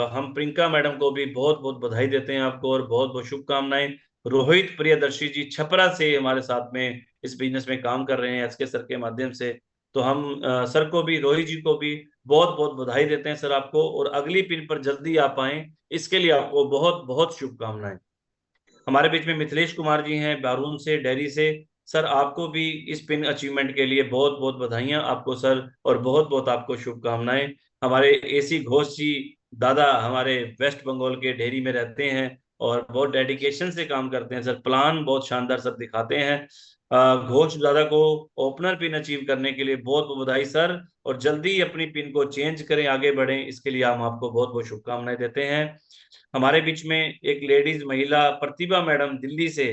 Speaker 1: हम प्रियंका मैडम को भी बहुत बहुत बधाई देते हैं आपको, और बहुत बहुत शुभकामनाएं। रोहित प्रियदर्शी जी छपरा से हमारे साथ में इस बिजनेस में काम कर रहे हैं एसके सर के माध्यम से, तो हम सर को भी, रोहित जी को भी बहुत बहुत बधाई देते हैं सर आपको, और अगली पिन पर जल्दी आप आए, इसके लिए आपको बहुत बहुत शुभकामनाएं। हमारे बीच में मिथिलेश कुमार जी हैं बारून से, डेयरी से, सर आपको भी इस पिन अचीवमेंट के लिए बहुत बहुत बधाइयां आपको सर, और बहुत बहुत आपको शुभकामनाएं। हमारे एसी घोष जी दादा हमारे वेस्ट बंगाल के डेहरी में रहते हैं और बहुत डेडिकेशन से काम करते हैं सर, प्लान बहुत शानदार सर दिखाते हैं। घोष दादा को ओपनर पिन अचीव करने के लिए बहुत बहुत बधाई सर, और जल्दी ही अपनी पिन को चेंज करें, आगे बढ़ें, इसके लिए हम आपको बहुत बहुत शुभकामनाएं देते हैं। हमारे बीच में एक लेडीज महिला प्रतिभा मैडम दिल्ली से,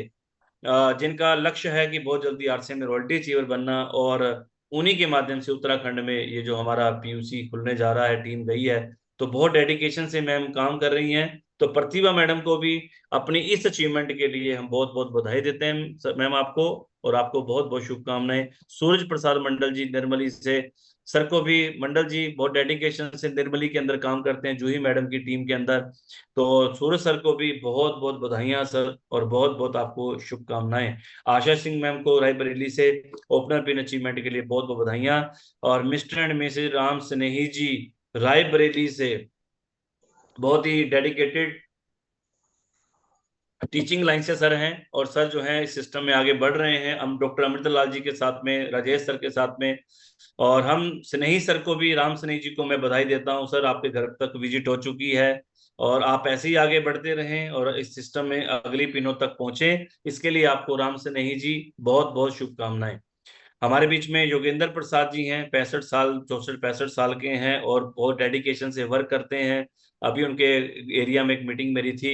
Speaker 1: जिनका लक्ष्य है कि बहुत जल्दी आरसीएम में रॉयल्टी अचीवर बनना, और उन्हीं के माध्यम से उत्तराखंड में ये जो हमारा पीयूसी खुलने जा रहा है, टीम गई है, तो बहुत डेडिकेशन से मैम काम कर रही हैं। तो प्रतिभा मैडम को भी अपनी इस अचीवमेंट के लिए हम बहुत बहुत बधाई देते हैं मैम आपको, और आपको बहुत बहुत शुभकामनाएं। सूरज प्रसाद मंडल जी निर्मली से, सर को भी, मंडल जी बहुत डेडिकेशन से निर्मली के अंदर काम करते हैं, जूही मैडम की टीम के अंदर। तो सूरज सर को भी बहुत बहुत बधाइयां सर, और बहुत बहुत आपको शुभकामनाएं। आशा सिंह मैम को रायबरेली से ओपनर पिन अचीवमेंट के लिए बहुत बहुत बधाइयां। और मिस्टर एंड मिसेज राम स्नेही जी रायबरेली से, बहुत ही डेडिकेटेड टीचिंग लाइन से सर हैं, और सर जो हैं इस सिस्टम में आगे बढ़ रहे हैं, हम डॉक्टर अमृतलाल जी के साथ में, राजेश सर के साथ में। और हम स्नेही सर को भी, राम स्नेही जी को मैं बधाई देता हूं सर, आपके घर तक विजिट हो चुकी है, और आप ऐसे ही आगे बढ़ते रहें और इस सिस्टम में अगली पिनों तक पहुंचे, इसके लिए आपको राम स्नेही जी बहुत बहुत शुभकामनाएं। हमारे बीच में योगेंद्र प्रसाद जी हैं, 65 साल, 64 65 साल के हैं, और बहुत डेडिकेशन से वर्क करते हैं। अभी उनके एरिया में एक मीटिंग मेरी थी,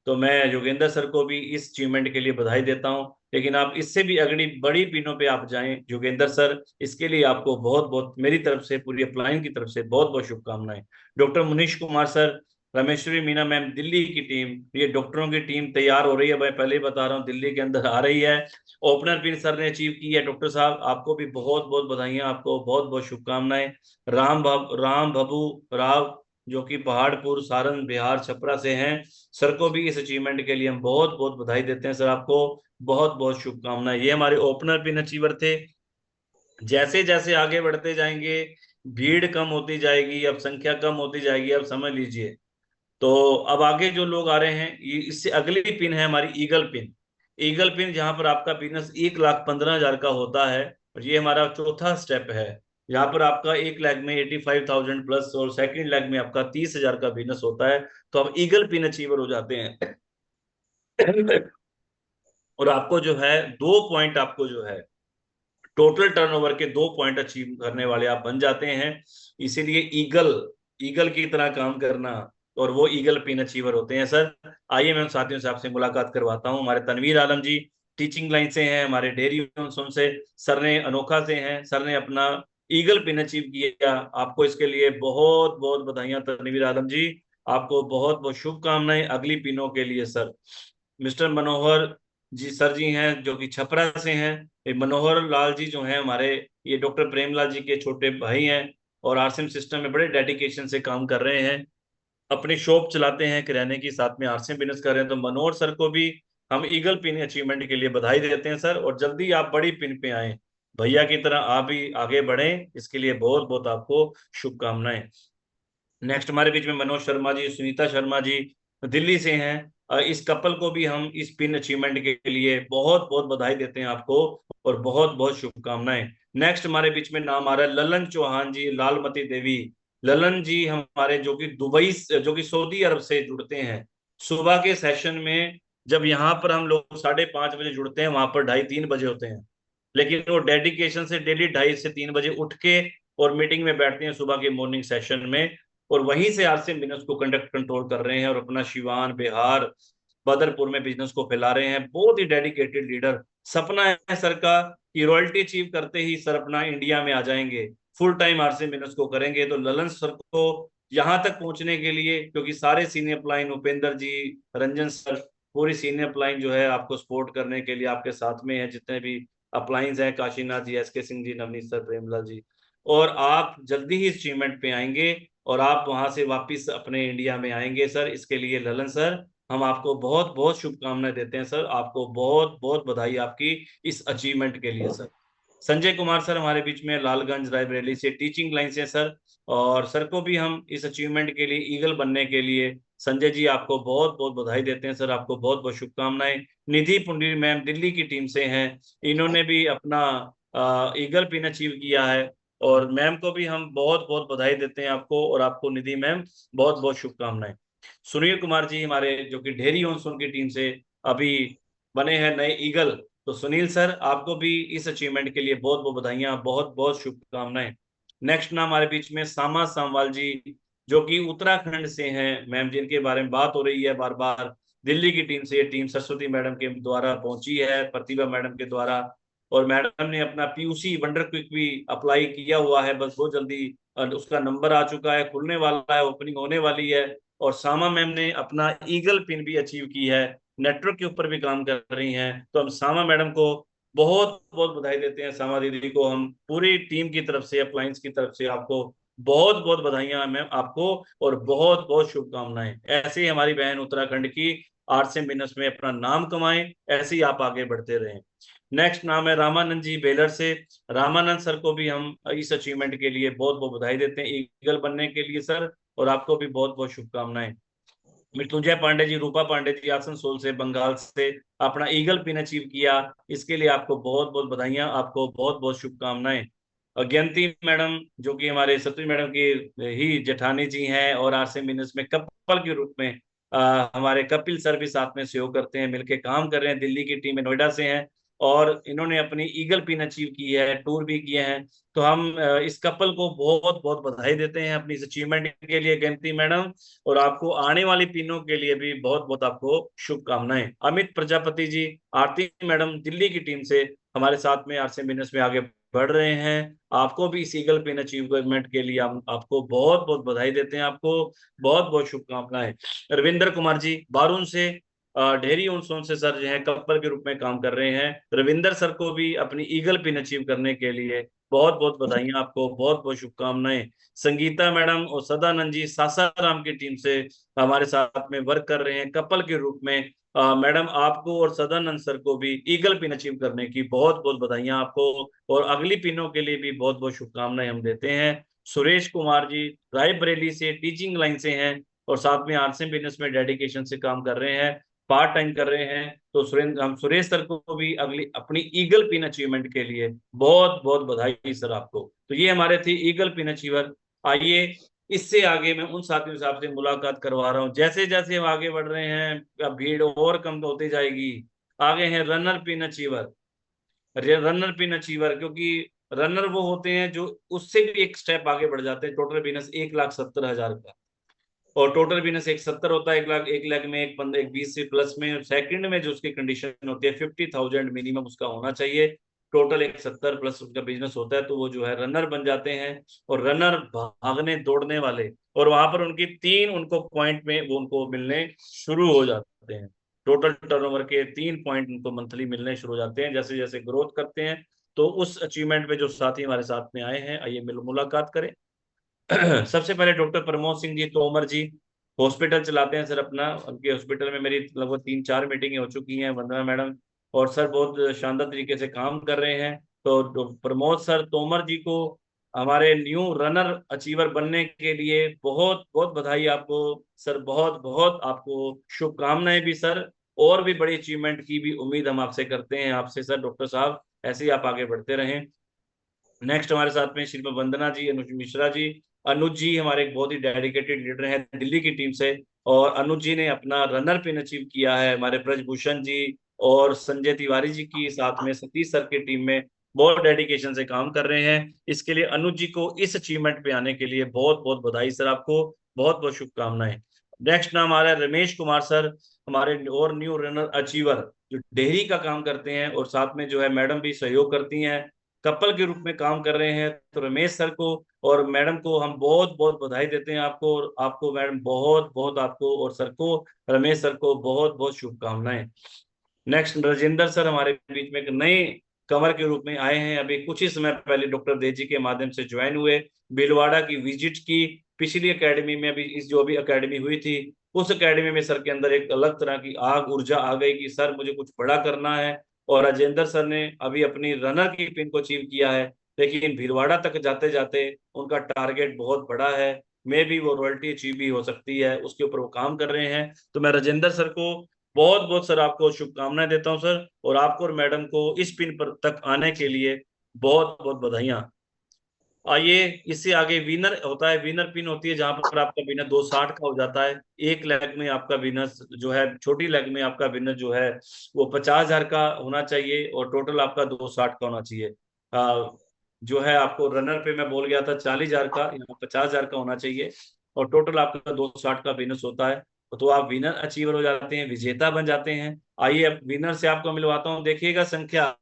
Speaker 1: तो मैं योगेंद्र सर को भी इस अचीवमेंट के लिए बधाई देता हूं। लेकिन आप इससे भी अगली बड़ी पिनों पे आप जाएं योगेंद्र सर, इसके लिए आपको बहुत बहुत मेरी तरफ से, पूरी अपलाइन की तरफ से बहुत बहुत शुभकामनाएं। Doctor Munish Kumar sir, Rameshwari Meena ma'am, Delhi की टीम, ये डॉक्टरों की टीम तैयार हो रही है, मैं पहले ही बता रहा हूँ, दिल्ली के अंदर आ रही है। ओपनर पिन सर ने अचीव की है, डॉक्टर साहब आपको भी बहुत बहुत बधाइयां, आपको बहुत बहुत शुभकामनाएं। राम भबू राव, जो कि पहाड़पुर, सारण, बिहार, छपरा से हैं, सर को भी इस अचीवमेंट के लिए हम बहुत बहुत बधाई देते हैं सर, आपको बहुत बहुत शुभकामनाएं। ये हमारे ओपनर पिन अचीवर थे। जैसे जैसे आगे बढ़ते जाएंगे, भीड़ कम होती जाएगी, अब संख्या कम होती जाएगी, अब समझ लीजिए। तो अब आगे जो लोग आ रहे हैं, ये इससे अगली पिन है हमारी ईगल पिन। ईगल पिन जहां पर आपका बिजनेस 1,15,000 का होता है, और ये हमारा चौथा स्टेप है। यहाँ पर आपका 1 लाख में 85,000 प्लस, और सेकंड लाख में आपका 30,000 का बिजनेस होता है, तो आप ईगल पिन अचीवर हो जाते हैं। और आपको जो है 2 पॉइंट, आपको जो है टोटल टर्नओवर के 2 पॉइंट अचीव करने वाले आप बन जाते हैं। इसीलिए ईगल, ईगल की तरह काम करना, और वो ईगल पिन अचीवर होते हैं सर। आइए मैं उन साथियों से आपसे मुलाकात करवाता हूँ। हमारे तनवीर आलम जी टीचिंग लाइन से हैं, हमारे डेयरी यूनियन से, सर ने अनोखा से हैं, सर ने अपना ईगल पिन अचीव किया, आपको इसके लिए बहुत बहुत बधाइयां तनवीर आलम जी, आपको बहुत बहुत शुभकामनाएं अगली पिनों के लिए सर। मिस्टर मनोहर जी सर जी हैं, जो कि छपरा से हैं। ये मनोहर लाल जी जो हैं हमारे, ये डॉक्टर प्रेमलाल जी के छोटे भाई हैं, और आरसीएम सिस्टम में बड़े डेडिकेशन से काम कर रहे हैं, अपनी शॉप चलाते हैं किराने की, साथ में आरसीएम बिजनेस कर रहे हैं। तो मनोहर सर को भी हम ईगल पिन अचीवमेंट के लिए बधाई देते हैं सर, और जल्दी आप बड़ी पिन पे आए, भैया की तरह आप भी आगे बढ़ें, इसके लिए बहुत बहुत आपको शुभकामनाएं। नेक्स्ट हमारे बीच में मनोज शर्मा जी, सुनीता शर्मा जी दिल्ली से हैं। इस कपल को भी हम इस पिन अचीवमेंट के लिए बहुत बहुत बधाई देते हैं आपको, और बहुत बहुत शुभकामनाएं। नेक्स्ट हमारे बीच में नाम आ रहा है ललन चौहान जी, लालमती देवी। ललन जी हमारे, जो कि दुबई, जो कि सऊदी अरब से जुड़ते हैं, सुबह के सेशन में, जब यहाँ पर हम लोग 5:30 बजे जुड़ते हैं, वहां पर 2:30 3 बजे होते हैं, लेकिन वो डेडिकेशन से डेली 2:30 से 3 बजे उठ के और मीटिंग में बैठते हैं सुबह के मॉर्निंग सेशन में, और वहीं से आरसीएम बिजनेस को कंडक्ट कंट्रोल कर रहे हैं, और अपना शिवान, बिहार, बदरपुर में बिजनेस को फैला रहे हैं। बहुत ही डेडिकेटेड लीडर। सपना है सर का कि रॉयल्टी अचीव करते ही सर अपना इंडिया में आ जाएंगे, फुल टाइम आरसीएम बिजनेस को करेंगे। तो ललन सर को यहाँ तक पहुंचने के लिए, क्योंकि सारे सीनियर अपलाइन, उपेंद्र जी, रंजन सर, पूरी सीनियर अपलाइन जो है आपको सपोर्ट करने के लिए आपके साथ में है, जितने भी अपलाइंस हैं, काशीनाथ जी, एस के सिंह जी, नवनीत सर, प्रेमलाल जी, और आप जल्दी ही अचीवमेंट पे आएंगे, और आप वहां से वापस अपने इंडिया में आएंगे सर। इसके लिए ललन सर, हम आपको बहुत बहुत शुभकामनाएं देते हैं सर, आपको बहुत बहुत बधाई आपकी इस अचीवमेंट के लिए सर। संजय कुमार सर हमारे बीच में, लालगंज, रायबरेली से, टीचिंग लाइन से सर, और सर को भी हम इस अचीवमेंट के लिए, ईगल बनने के लिए, संजय जी आपको बहुत बहुत बधाई देते हैं सर, आपको बहुत बहुत शुभकामनाएं। निधि पुंडी मैम दिल्ली की टीम से हैं, इन्होंने भी अपना ईगल पिन अचीव किया है, और मैम को भी हम बहुत बहुत बधाई देते हैं आपको, और आपको निधि मैम बहुत बहुत शुभकामनाएं। सुनील कुमार जी हमारे जो कि ढेरी ऑनसोन की टीम से अभी बने हैं नए ईगल, तो सुनील सर आपको भी इस अचीवमेंट के लिए बहुत बहुत बधाइयां, बहुत बहुत शुभकामनाएं। नेक्स्ट नाम हमारे बीच में सामा सांवाल जी, जो कि उत्तराखंड से हैं मैम, जिनके बारे में बात हो रही है बार बार। दिल्ली की टीम से ये टीम सरस्वती मैडम के द्वारा पहुंची है, प्रतिभा मैडम के द्वारा। और मैडम ने अपना पीयूसी वंडर क्विक भी अप्लाई किया हुआ है, बस बहुत जल्दी उसका नंबर आ चुका है, खुलने वाला है, ओपनिंग होने वाली है। और सामा मैम ने अपना ईगल पिन भी अचीव की है, नेटवर्क के ऊपर भी काम कर रही हैं। तो हम सामा मैडम को बहुत बहुत बधाई देते हैं, सामा दीदी को हम पूरी टीम की तरफ से, अप्लायंस की तरफ से आपको बहुत बहुत बधाइयां मैम आपको, और बहुत बहुत शुभकामनाएं। ऐसे ही हमारी बहन उत्तराखंड की आर्ट्स एंड बिजनेस में अपना नाम कमाएं, ऐसे ही आप आगे बढ़ते रहें। नेक्स्ट नाम है रामानंद जी बेलर से। रामानंद सर को भी हम इस अचीवमेंट के लिए बहुत बहुत बधाई देते हैं, ईगल बनने के लिए सर, और आपको भी बहुत बहुत शुभकामनाएं। मृत्युंजय पांडे जी, रूपा पांडे जी आसनसोल से, बंगाल से अपना ईगल पिन अचीव किया, इसके लिए आपको बहुत बहुत बधाइयां, आपको बहुत बहुत शुभकामनाएं। और ज्ञानती मैडम जो कि हमारे सतवी मैडम की ही जेठानी जी हैं, और आरसे मिनस में कपल के रूप में हमारे कपिल सर भी साथ में सहयोग करते हैं, मिलके काम कर रहे हैं, दिल्ली की टीम में, नोएडा से हैं। और इन्होंने अपनी ईगल पिन अचीव की है, टूर भी किए हैं। तो हम इस कपल को बहुत बहुत बधाई देते हैं अपनी इस अचीवमेंट के लिए ज्ञानती मैडम, और आपको आने वाली पिनों के लिए भी बहुत बहुत आपको शुभकामनाएं। अमित प्रजापति जी, आरती मैडम दिल्ली की टीम से हमारे साथ में आरसी बिजनेस में आगे बढ़ रहे हैं, आपको भी इस ईगल पिन अचीवमेंट के लिए हम आपको बहुत बहुत बधाई देते हैं, आपको बहुत बहुत शुभकामनाएं। रविंद्र कुमार जी बारून से, ढेरी उनसोन से सर जो है कपल के रूप में काम कर रहे हैं, रविंदर सर को भी अपनी ईगल पिन अचीव करने के लिए बहुत बहुत बधाइयां, आपको बहुत बहुत शुभकामनाएं। संगीता मैडम और सदानंद जी सासाराम की टीम से हमारे साथ में वर्क कर रहे हैं कपल के रूप में। मैडम आपको और सदानंद सर को भी ईगल पिन अचीव करने की बहुत बहुत बधाइयां आपको, और अगली पिनों के लिए भी बहुत बहुत शुभकामनाएं हम देते हैं। सुरेश कुमार जी रायबरेली से टीचिंग लाइन से हैं, और साथ में आर्ट्स एंड बिजनेस में डेडिकेशन से काम कर रहे हैं, पार्ट टाइम कर रहे हैं। तो सुरेंद्र हम सुरेश सर को भी अगली अपनी ईगल पिन अचीवमेंट के लिए बहुत बहुत बधाई सर आपको। तो ये हमारे थे ईगल पिन अचीवर। आइए इससे आगे मैं उन साथियों से आपसे मुलाकात करवा रहा हूँ, जैसे जैसे हम आगे बढ़ रहे हैं अब भीड़ और कम होती जाएगी। आगे हैं runner pin achiever. Runner pin achiever, क्योंकि रनर वो होते हैं जो उससे भी एक स्टेप आगे बढ़ जाते हैं, टोटल बिजनेस 1,70,000 का, और टोटल बिजनेस 170 होता है, 1 लाख, 1 लाख में एक बंदा, एक 20 से प्लस में, सेकंड में जो उसकी कंडीशन होती है 50,000 मिनिमम उसका होना चाहिए, टोटल 170 प्लस उसका बिजनेस होता है, तो वो जो है रनर बन जाते हैं। और रनर भागने दौड़ने वाले, और वहां पर उनकी 3 उनको पॉइंट में वो उनको मिलने शुरू हो जाते हैं, टोटल टर्नओवर के 3 पॉइंट उनको मंथली मिलने शुरू हो जाते हैं जैसे जैसे ग्रोथ करते हैं। तो उस अचीवमेंट में जो साथी हमारे साथ में आए हैं, आइए मिल मुलाकात करें। सबसे पहले डॉक्टर प्रमोद सिंह जी तोमर जी, हॉस्पिटल चलाते हैं सर अपना, उनके हॉस्पिटल में मेरी लगभग 3-4 मीटिंगें हो चुकी हैं, वंदना मैडम, और सर बहुत शानदार तरीके से काम कर रहे हैं। तो प्रमोद सर तोमर जी को हमारे न्यू रनर अचीवर बनने के लिए बहुत बहुत बधाई आपको सर, बहुत बहुत आपको शुभकामनाएं भी सर, और भी बड़ी अचीवमेंट की भी उम्मीद हम आपसे करते हैं, आपसे सर डॉक्टर साहब, ऐसे ही आप आगे बढ़ते रहें। नेक्स्ट हमारे साथ में श्रीमती वंदना जी, अनुज मिश्रा जी। अनुज जी हमारे एक बहुत ही डेडिकेटेड लीडर हैं दिल्ली की टीम से, और अनुज जी ने अपना रनर पिन अचीव किया है, हमारे ब्रजभूषण जी और संजय तिवारी जी की साथ में सतीश सर की टीम में बहुत डेडिकेशन से काम कर रहे हैं। इसके लिए अनुज जी को इस अचीवमेंट पे आने के लिए बहुत बहुत बधाई सर, आपको बहुत बहुत शुभकामनाएं। नेक्स्ट नाम आ रहा है रमेश कुमार सर, हमारे और न्यू रनर अचीवर, जो डेयरी का काम करते हैं, और साथ में जो है मैडम भी सहयोग करती हैं, कपल के रूप में काम कर रहे हैं। तो रमेश सर को और मैडम को हम बहुत बहुत बधाई देते हैं आपको, और आपको मैडम बहुत बहुत आपको और सर को, रमेश सर को बहुत बहुत शुभकामनाएं। नेक्स्ट राजेंद्र सर हमारे बीच में एक नए कमर के रूप में आए हैं, अभी कुछ ही समय पहले डॉक्टर देजी के माध्यम से ज्वाइन हुए, भीलवाड़ा की विजिट की, पिछली एकेडमी में, अभी इस जो भी एकेडमी हुई थी उस एकेडमी में सर के अंदर एक अलग तरह की आग ऊर्जा आ गई कि सर मुझे कुछ बड़ा करना है। और राजेंद्र सर ने अभी अपनी रनर की पिन को अचीव किया है, लेकिन भीलवाड़ा तक जाते जाते उनका टारगेट बहुत बड़ा है, मे भी वो रॉयल्टी अचीव भी हो सकती है, उसके ऊपर वो काम कर रहे हैं। तो मैं राजेंद्र सर को बहुत बहुत सर आपको शुभकामनाएं देता हूं सर, और आपको और मैडम को इस पिन पर तक आने के लिए बहुत बहुत बधाइयां। आइए, इससे आगे विनर होता है, विनर पिन होती है, जहां पर आपका विनर 260 का हो जाता है। एक लेग में आपका विनर जो है, छोटी लेग में आपका विनर जो है वो 50,000 का होना चाहिए, और टोटल आपका 260 का होना चाहिए। जो है आपको रनर पे मैं बोल गया था 40,000 का, यहाँ 50,000 का होना चाहिए, और टोटल आपका 260 का विनर होता है। तो आप विनर अचीवर हो जाते हैं, विजेता बन जाते हैं। आइए अब विनर से आपको मिलवाता हूँ, देखिएगा संख्या।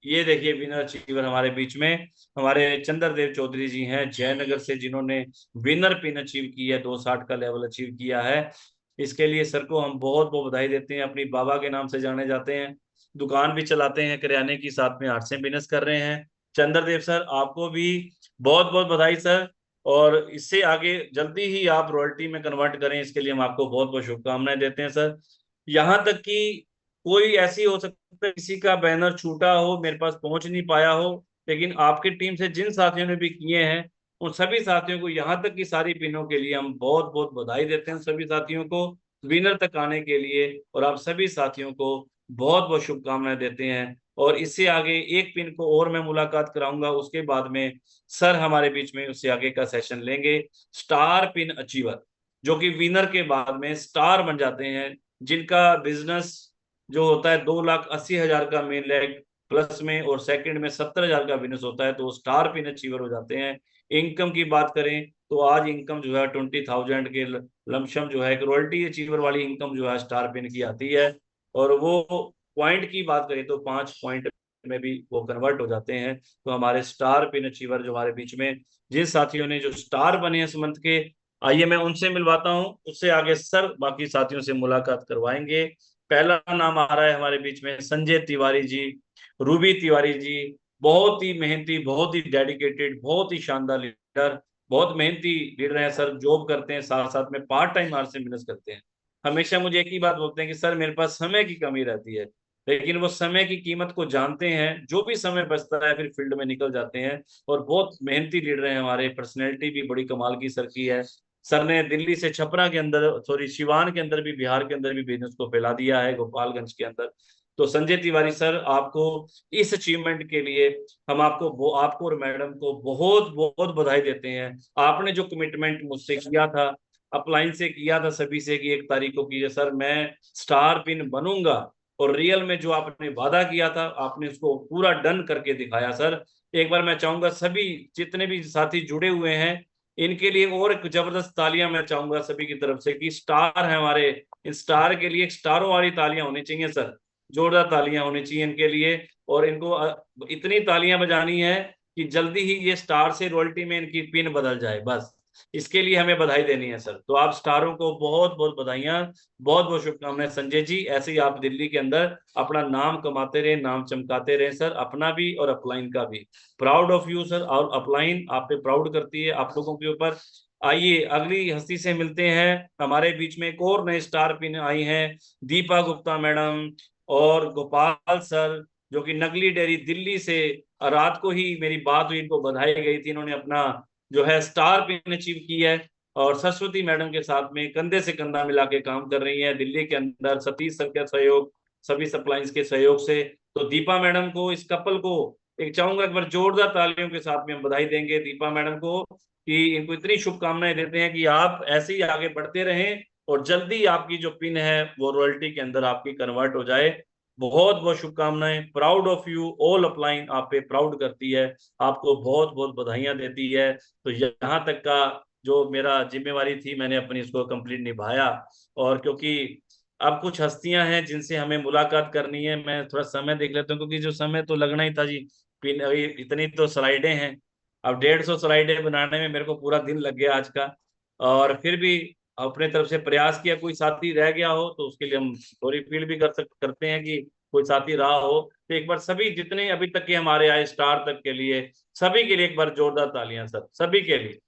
Speaker 1: ये देखिए विनर अचीवर हमारे बीच में हमारे चंद्रदेव चौधरी जी हैं जयनगर से, जिन्होंने विनर पिन अचीव की है, 260 का लेवल अचीव किया है। इसके लिए सर को हम बहुत बहुत बधाई देते हैं। अपनी बाबा के नाम से जाने जाते हैं, दुकान भी चलाते हैं किराने की, साथ में आर्ट से बिजनेस कर रहे हैं। चंद्रदेव सर आपको भी बहुत बहुत बधाई सर। और इससे आगे जल्दी ही आप रॉयल्टी में कन्वर्ट करें, इसके लिए हम आपको बहुत बहुत शुभकामनाएं देते हैं सर। यहाँ तक कि कोई ऐसी हो सकता है किसी का बैनर छूटा हो, मेरे पास पहुंच नहीं पाया हो, लेकिन आपकी टीम से जिन साथियों ने भी किए हैं उन सभी साथियों को, यहाँ तक की सारी पिनों के लिए हम बहुत बहुत बधाई देते हैं सभी साथियों को विनर तक आने के लिए। और आप सभी साथियों को बहुत बहुत शुभकामनाएं देते हैं। और इससे आगे एक पिन को और मैं मुलाकात कराऊंगा, उसके बाद में सर हमारे बीच में उससे आगे का सेशन लेंगे। स्टार पिन अचीवर, जो कि विनर के बाद में स्टार बन जाते हैं, जिनका बिजनेस जो होता है 2,80,000 का मेन लेग प्लस में, और सेकंड में 70,000 का बिजनेस होता है, तो वो स्टार पिन अचीवर हो जाते हैं। इनकम की बात करें तो आज इनकम जो है 20,000 के लमसम जो है, एक रॉयल्टी अचीवर वाली इनकम जो है स्टार पिन की आती है। और वो पॉइंट की बात करें तो 5 पॉइंट में भी वो कन्वर्ट हो जाते हैं। तो हमारे स्टार पिन अचीवर जो हमारे बीच में जिन साथियों ने जो स्टार बने हैं इस मंथ के, आइए मैं उनसे मिलवाता हूँ। उससे आगे सर बाकी साथियों से मुलाकात करवाएंगे। पहला नाम आ रहा है हमारे बीच में संजय तिवारी जी, रूबी तिवारी जी। बहुत ही मेहनती, बहुत ही डेडिकेटेड, बहुत ही शानदार लीडर, बहुत मेहनती लीडर हैं सर। जॉब करते हैं, साथ साथ में पार्ट टाइम आर से बिजनेस करते हैं। हमेशा मुझे एक ही बात बोलते हैं कि सर मेरे पास समय की कमी रहती है, लेकिन वो समय की कीमत को जानते हैं, जो भी समय बचता है फिर फील्ड में निकल जाते हैं। और बहुत मेहनती लीडर हैं हमारे, पर्सनैलिटी भी बड़ी कमाल की सर की है। सर ने दिल्ली से छपरा के अंदर, सॉरी सिवान के अंदर भी, बिहार के अंदर भी बिजनेस को फैला दिया है, गोपालगंज के अंदर। तो संजय तिवारी सर आपको इस अचीवमेंट के लिए हम आपको और मैडम को बहुत बहुत बधाई देते हैं। आपने जो कमिटमेंट मुझसे किया था, अपलाइन से किया था सभी से कि 1 तारीख को कीजिए सर, मैं स्टार पिन बनूंगा, और रियल में जो आपने वादा किया था आपने उसको पूरा डन करके दिखाया सर। एक बार मैं चाहूंगा सभी जितने भी साथी जुड़े हुए हैं इनके लिए और एक जबरदस्त तालियां मैं चाहूंगा सभी की तरफ से, कि स्टार है हमारे, इन स्टार के लिए स्टारों वाली तालियां होनी चाहिए सर, जोरदार तालियां होनी चाहिए इनके लिए। और इनको इतनी तालियां बजानी है कि जल्दी ही ये स्टार से रॉयल्टी में इनकी पिन बदल जाए, बस इसके लिए हमें बधाई देनी है सर। तो आप स्टारों को बहुत बहुत बधाइयां, बहुत बहुत शुभकामनाएं संजय जी। ऐसे ही आप दिल्ली के अंदर अपना नाम कमाते रहे, नाम चमकाते रहे सर, अपना भी और अपलाइन का भी। प्राउड ऑफ यू सर, और अपलाइन आप पे प्राउड करती है आप लोगों के ऊपर। आइए अगली हस्ती से मिलते हैं। हमारे बीच में एक और नए स्टार पिन आई हैं, दीपा गुप्ता मैडम और गोपाल सर, जो कि नगली डेयरी दिल्ली से। रात को ही मेरी बात हुई, इनको बधाई गई थी, इन्होंने अपना जो है स्टार पिन अचीव की है। और सरस्वती मैडम के साथ में कंधे से कंधा मिला के काम कर रही है दिल्ली के अंदर, सतीश सर का सहयोग, सभी सप्लाइज के सहयोग से। तो दीपा मैडम को, इस कपल को एक चाहूंगा एक बार जोरदार तालियों के साथ में हम बधाई देंगे दीपा मैडम को, कि इनको इतनी शुभकामनाएं देते हैं कि आप ऐसे ही आगे बढ़ते रहें, और जल्दी आपकी जो पिन है वो रॉयल्टी के अंदर आपकी कन्वर्ट हो जाए। बहुत बहुत शुभकामनाएं, proud of you all, upline आप पे प्राउड करती है, आपको बहुत बहुत बधाइयां देती है। तो यहाँ तक का जो मेरा जिम्मेवारी थी मैंने अपनी इसको कंप्लीट निभाया। और क्योंकि अब कुछ हस्तियां हैं जिनसे हमें मुलाकात करनी है, मैं थोड़ा समय देख लेता हूँ, क्योंकि जो समय तो लगना ही था जी। पिन अभी इतनी तो स्लाइडें हैं, अब 150 स्लाइडें बनाने में मेरे को पूरा दिन लग गया आज का। और फिर भी अपने तरफ से प्रयास किया, कोई साथी रह गया हो तो उसके लिए हम सॉरी फील भी करते हैं कि कोई साथी रहा हो। तो एक बार सभी जितने अभी तक के हमारे आए स्टार तक के लिए, सभी के लिए एक बार जोरदार तालियां सर, सभी के लिए।